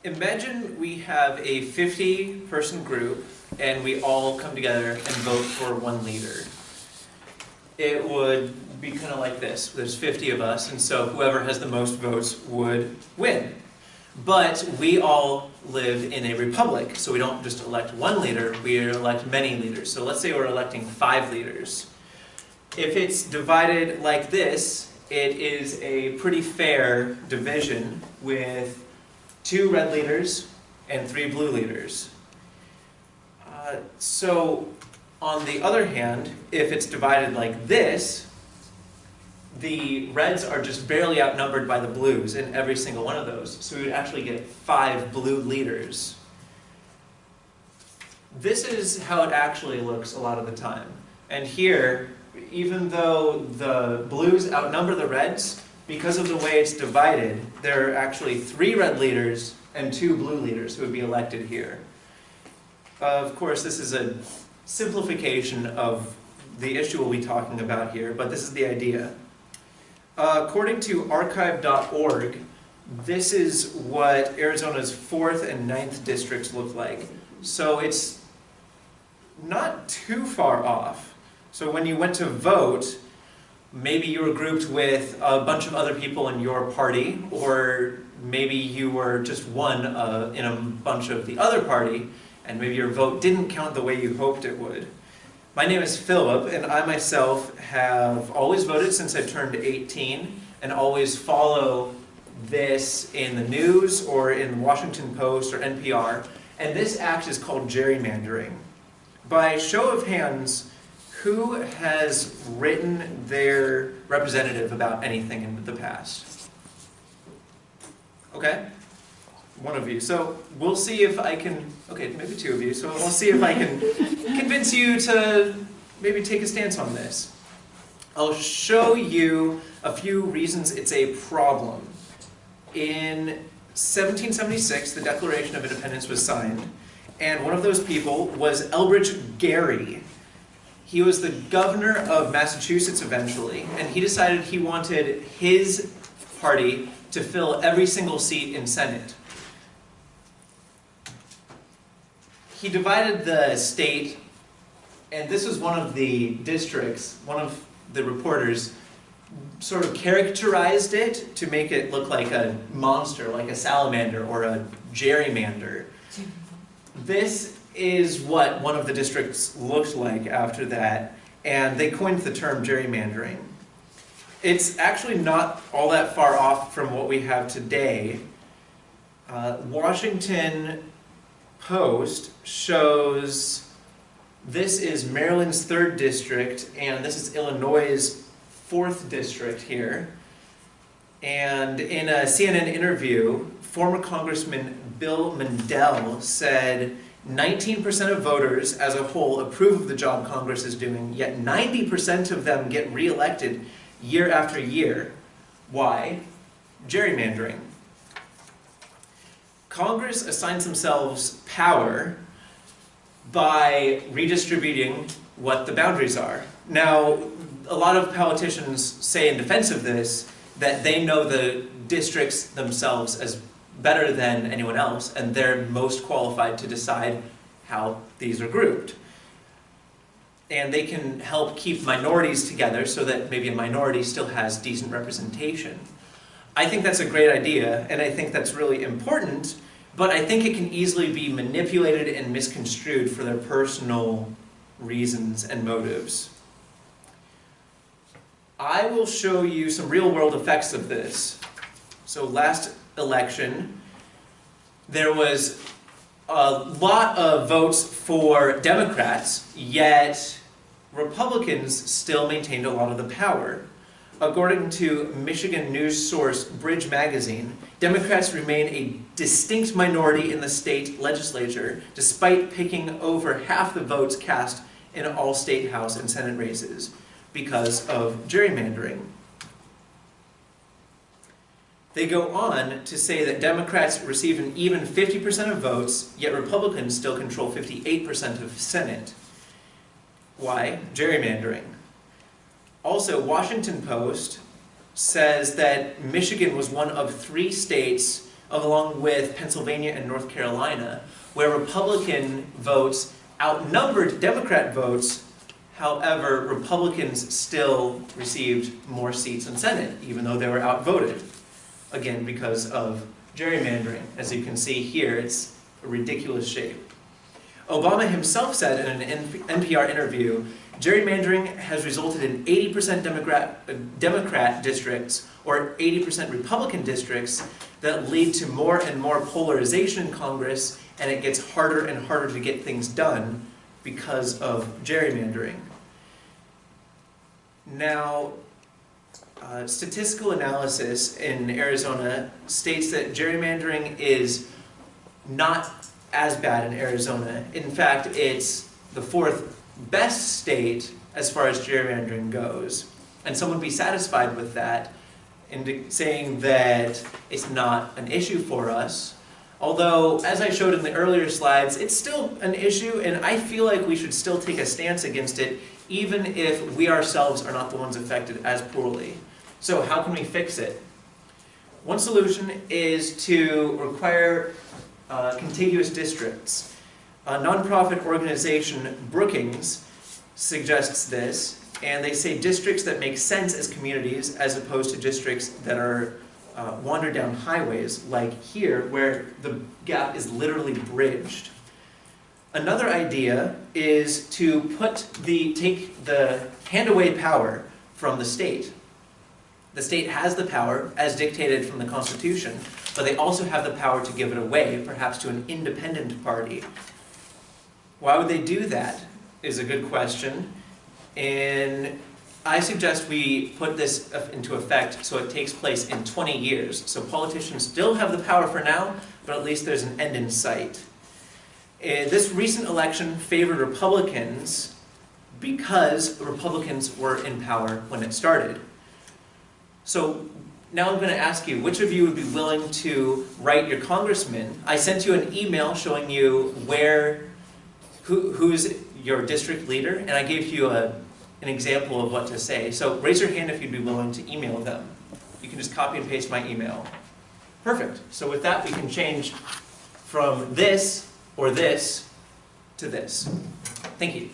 Imagine we have a 50-person group and we all come together and vote for one leader. It would be kind of like this. There's 50 of us, and so whoever has the most votes would win. But we all live in a republic, so we don't just elect one leader, we elect many leaders. So let's say we're electing 5 leaders. If it's divided like this, it is a pretty fair division with 2 red leaders and 3 blue leaders. So on the other hand, if it's divided like this, the reds are just barely outnumbered by the blues in every single one of those. So we would actually get 5 blue leaders. This is how it actually looks a lot of the time. And here, even though the blues outnumber the reds, because of the way it's divided, there are actually 3 red leaders and 2 blue leaders who would be elected here. Of course, this is a simplification of the issue we'll be talking about here, but this is the idea. According to archive.org, this is what Arizona's 4th and 9th districts look like. So it's not too far off. So when you went to vote, maybe you were grouped with a bunch of other people in your party, or maybe you were just one in a bunch of the other party, and maybe your vote didn't count the way you hoped it would. My name is Philip, and I myself have always voted since I turned 18, and always follow this in the news or in the Washington Post or NPR, and this act is called gerrymandering. By show of hands, who has written their representative about anything in the past? Okay, one of you. So we'll see if I can, okay, maybe 2 of you. So we'll see if I can convince you to maybe take a stance on this. I'll show you a few reasons it's a problem. In 1776, the Declaration of Independence was signed, and one of those people was Elbridge Gerry. He was the governor of Massachusetts eventually, and he decided he wanted his party to fill every single seat in Senate. He divided the state, and this was one of the districts, one of the reporters sort of characterized it to make it look like a monster, like a salamander or a gerrymander. This is what one of the districts looked like after that, and they coined the term gerrymandering. It's actually not all that far off from what we have today. Washington Post shows this is Maryland's 3rd district, and this is Illinois' 4th district here. And in a CNN interview, former Congressman Bill Mandel said 19% of voters as a whole approve of the job Congress is doing, yet 90% of them get reelected year after year. Why? Gerrymandering. Congress assigns themselves power by redistributing what the boundaries are. Now, a lot of politicians say in defense of this that they know the districts themselves as better than anyone else, and they're most qualified to decide how these are grouped. And they can help keep minorities together so that maybe a minority still has decent representation. I think that's a great idea, and I think that's really important, but I think it can easily be manipulated and misconstrued for their personal reasons and motives. I will show you some real-world effects of this. So last election, there was a lot of votes for Democrats, yet Republicans still maintained a lot of the power. According to Michigan news source Bridge Magazine, Democrats remain a distinct minority in the state legislature, despite picking over half the votes cast in all state House and Senate races because of gerrymandering. They go on to say that Democrats receive an even 50% of votes, yet Republicans still control 58% of Senate. Why? Gerrymandering. Also, Washington Post says that Michigan was one of 3 states along with Pennsylvania and North Carolina, where Republican votes outnumbered Democrat votes. However, Republicans still received more seats in Senate, even though they were outvoted. Again, because of gerrymandering. As you can see here, it's a ridiculous shape. Obama himself said in an NPR interview, gerrymandering has resulted in 80% Democrat districts or 80% Republican districts that lead to more and more polarization in Congress, and it gets harder and harder to get things done because of gerrymandering. Now, statistical analysis in Arizona states that gerrymandering is not as bad in Arizona. In fact, it's the 4th best state as far as gerrymandering goes. And some would be satisfied with that, saying that it's not an issue for us. Although, as I showed in the earlier slides, it's still an issue, and I feel like we should still take a stance against it, even if we ourselves are not the ones affected as poorly. So how can we fix it? One solution is to require contiguous districts. A nonprofit organization, Brookings, suggests this, and they say districts that make sense as communities as opposed to districts that are wander down highways, like here, where the gap is literally bridged. Another idea is to take the hand away power from the state. The state has the power, as dictated from the Constitution, but they also have the power to give it away, perhaps to an independent party. Why would they do that, is a good question. And I suggest we put this into effect so it takes place in 20 years. So politicians still have the power for now, but at least there's an end in sight. This recent election favored Republicans because Republicans were in power when it started. So now I'm going to ask you, which of you would be willing to write your congressman? I sent you an email showing you who's your district leader, and I gave you an example of what to say. So raise your hand if you'd be willing to email them. You can just copy and paste my email. Perfect. So with that, we can change from this or this to this. Thank you.